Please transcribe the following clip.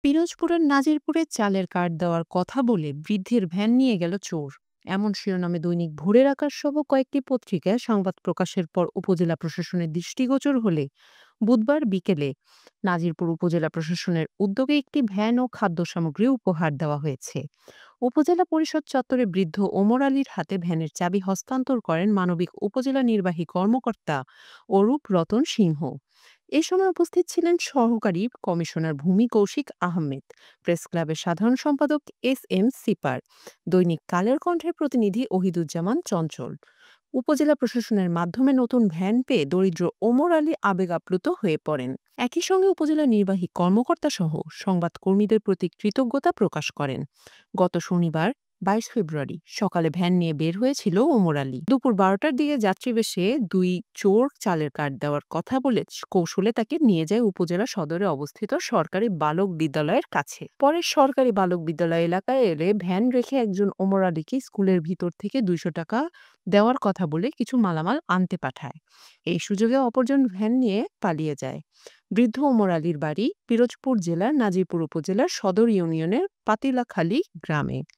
পিরোজপুরের নাজিরপুরে চালের কার্ড দেওয়ার কথা বলে বৃদ্ধের ভ্যান নিয়ে গেল চোর, এমন শিরোনামে দৈনিক ভোরের আকাশ সহ কয়েকটি পত্রিকায় সংবাদ প্রকাশের পর উপজেলা প্রশাসনের দৃষ্টিগোচর হলে বুধবার বিকেলে নাজিরপুর উপজেলা প্রশাসনের উদ্যোগে একটি ভ্যান ও খাদ্য সামগ্রী উপহার দেওয়া হয়েছে। উপজেলা পরিষদ চত্বরে বৃদ্ধ ওমর আলীর হাতে ভ্যানের চাবি হস্তান্তর করেন মানবিক উপজেলা নির্বাহী কর্মকর্তা অরূপ রতন সিংহ। এ সময় উপস্থিত ছিলেন সহকারী কমিশনার ভূমি কৌশিক আহমেদ, প্রেস ক্লাবের সাধারণ সম্পাদক এস এম সিপার, দৈনিক কালের কণ্ঠের প্রতিনিধি ওহিদুজ্জামান চঞ্চল। উপজেলা প্রশাসনের মাধ্যমে নতুন ভ্যান পেয়ে দরিদ্র ওমর আলী আবেগ আপ্লুত হয়ে পড়েন। একই সঙ্গে উপজেলা নির্বাহী কর্মকর্তা সহ সংবাদকর্মীদের প্রতি কৃতজ্ঞতা প্রকাশ করেন। গত শনিবার 22 ফেব্রুয়ারি সকালে ভ্যান নিয়ে বের হয়েছিল ওমর আলী। দুপুর 12টার দিকে যাত্রী বেশে দুই চোর চালের কার্ড দেওয়ার কথা বলে কৌশলে তাকে নিয়ে যায় উপজেলা সদরে অবস্থিত সরকারি বালক বিদ্যালয়ের কাছে। পরে সরকারি বালক বিদ্যালয় এলাকায় এলে ভ্যান রেখে একজন ওমর আলীকে স্কুলের ভিতর থেকে 200 টাকা দেওয়ার কথা বলে কিছু মালামাল আনতে পাঠায়। এই সুযোগে অপরজন ভ্যান নিয়ে পালিয়ে যায়। বৃদ্ধ ওমর আলীর বাড়ি পিরোজপুর জেলার নাজিরপুর উপজেলার সদর ইউনিয়নের পাতিলাখালী গ্রামে।